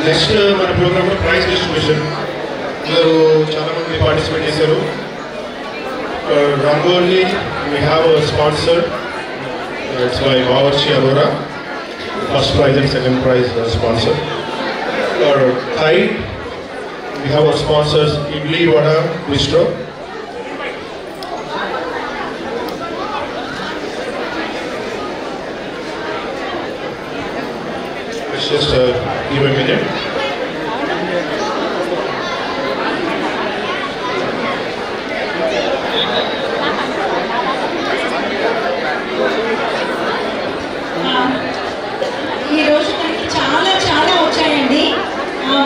Next మన ప్రోగ్రామ్లో prize distribution అందరూ చాలామంది పార్టిసిపేట్ చేశారు. Rangoli we have a sponsor, it's by Bawarchi Arora, first prize and second prize sponsor. For Thai we have our sponsors Idli Vada Bistro. Let's just give a minute.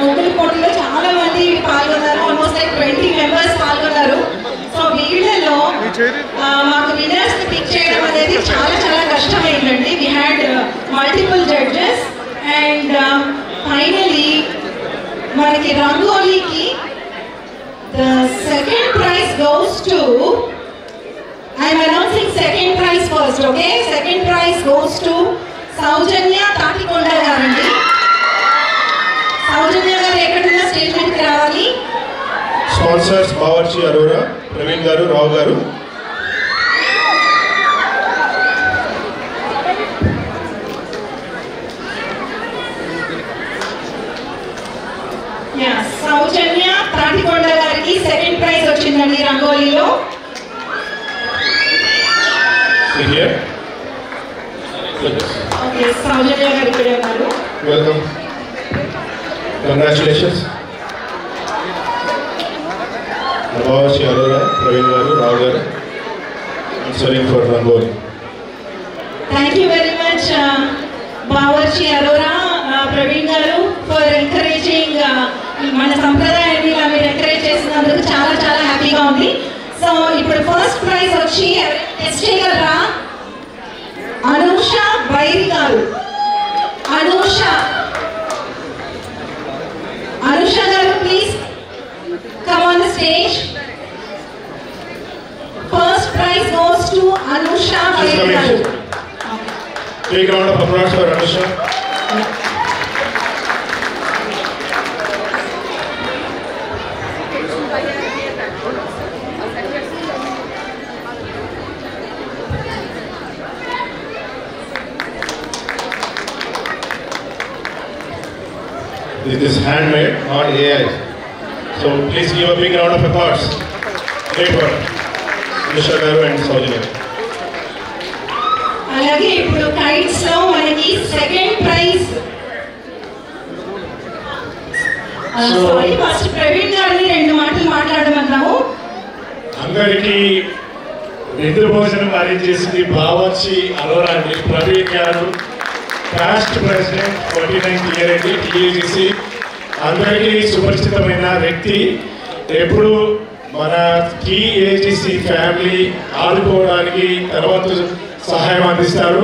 ముగ్గులు పోటీలో చాలా మంది పాల్గొన్నారు. Almost like 20 members పాల్గొన్నారు. So వీళ్ళలో మాకు winners pick చేయడం అనేది చాలా చాలా కష్టమైందండి. We had multiple judges and finally మనకి రంగోలీకి the second prize goes to, I'm announcing second prize first. Okay, second prize goes to Soujanya Thatikonda గారండి. సౌజన్య గారు ఎక్కడున్నా స్టేజ్ మీదకి రావాలి. స్పాన్సర్స్ బావర్చి అరోరా, ప్రవీణ్ గారు, రావు గారు. సౌజన్య తాటికొండ గారికి సెకండ్ ప్రైజ్ వచ్చిందండి రంగోలీలో. ఓకే, సౌజన్య గారు ఇక్కడే ఉన్నారు. Welcome, congratulations. Bawarchi Arora, Praveen garu, Rao garu answering for rangoli. Thank you very much Bawarchi Arora, Praveen garu for encouraging మన సంప్రదాయాన్ని ఇలా మీరు ఎంకరేజ్ చేసినందుకు చాలా చాలా హ్యాపీగా ఉంది. సో ఇప్పుడు ఫస్ట్ ప్రైజ్ వచ్చి టెస్ట్ చేయగలరా? అనూష బైరి గారు. అనూష గారు please come on the stage. First prize goes to Anusha Bhairi garu. Big round of applause for Anusha. This is handmade, not AI. So please give a big round of applause. Great work, Anusha garu and Saujanya. అలాగే ఇప్పుడు kites లో మనకి second prize, sorry first Praveen గారిని రెండు మాటలు మాట్లాడమన్నాము. అందరికీ నిద్ర భోజనం అరేంజ్ చేసింది బావర్చి అరోరా అండి. ప్రవీణ్ గారు పాస్ట్ ప్రెసిడెంట్ 49th ఇయర్ అండి టీఏజీసీ. అందరికీ సుపరిచితమైన వ్యక్తి. ఎప్పుడు మన టీఏజీసీ ఫ్యామిలీ ఆడుకోవడానికి తర్వాత సహాయం అందిస్తారు.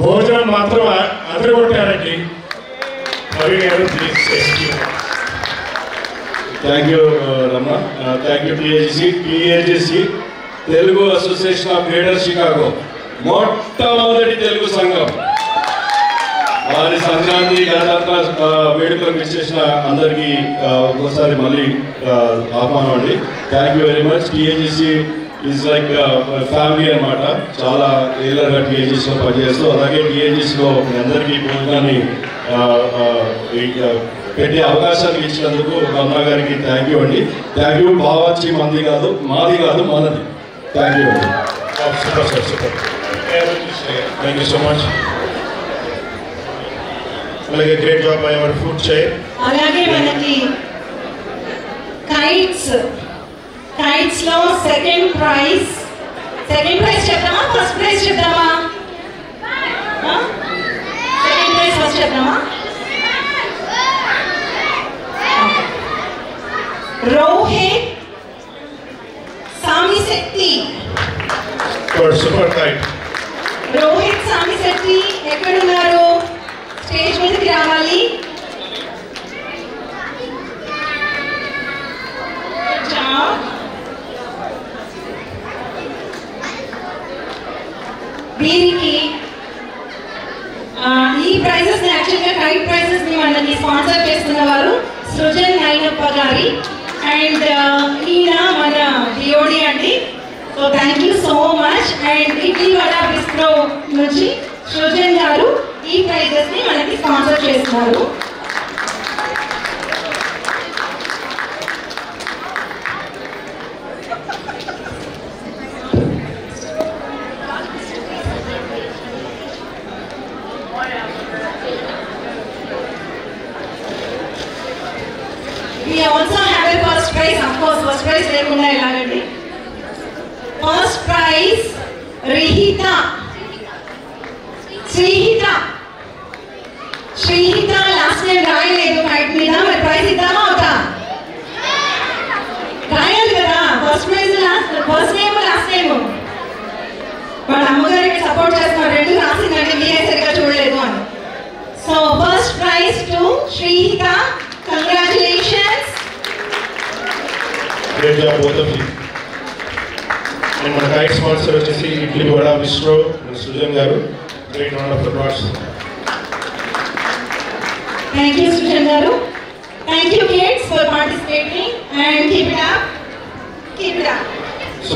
భోజనం మాత్రం అదరగొట్టారండి. Praveen garu please. Thank you రమ్మ. Thank you TAGC Telugu Association of Greater Chicago, మొట్టమొదటి తెలుగు సంఘం. వారి సంఘాన్ని గణతంత్ర వేడుకలకు ఇచ్చేసిన అందరికీ ఒకసారి మళ్ళీ ఆహ్వానం అండి. Thank you very much. TAGC is like family అనమాట. చాలా ఏళ్ళగా టీఏజీసీలో పనిచేస్తూ, అలాగే టీఏజీసీలో మీ అందరికీ భోజనాన్ని పెట్టే అవకాశాన్ని ఇచ్చినందుకు రమణ గారికి థ్యాంక్ యూ అండి. Thank you. బావర్చి మంది కాదు, మాది కాదు, మనది. థ్యాంక్ యూ అండి. Super sir, super. Thank you so much. అలాగే great job by our food chair. అలాగే మనకి కైట్స్ లో సెకండ్ ప్రైజ్ చెప్తామా ఫస్ట్ ప్రైజ్ చెప్తామా? సెకండ్ ప్రైజ్ ఫస్ట్ చెప్తామా? రోహిత్ సామిశెట్టి. Super kite. రోహిత్ సామిశెట్టి ఎక్కడున్నారు? స్టేజ్ మీదకి రావాలి. బి ప్రైజెస్ యాక్చువల్గా కైట్ ప్రైజెస్ ని మనకి స్పాన్సర్ చేస్తున్న వారు సృజన్ నైనప్ప గారి అండ్ ఈయన మన డిఓడి అండి. So thank you so much. And idli vada bistro నుంచి సృజన్ గారు ఈ ప్రైజెస్ ని మనకి స్పాన్సర్ చేస్తున్నారు. We also have a first prize, of course. First prize lekunda elagandi. First prize Rihita. Srihita last name రాయలేదు కైట్ మీద. మరి ప్రైజ్ ఇద్దామా అవుతా? రాయాలి కదా. First prize first name last name. వాళ్ళ అమ్మగారికి సపోర్ట్ చేస్తున్నారు. రెండు రాసిందండి మీరే సరిగ్గా చూడలేదు అని. So first prize to Sreehitha. Congratulations. Great job both of you. And my kite sponsor వచ్చేసి ఇడ్లీ వడ బిస్ట్రో సృజన్ గారు. Great round of applause. Thank you Srujan garu. Thank you kids for participating and keep it up. So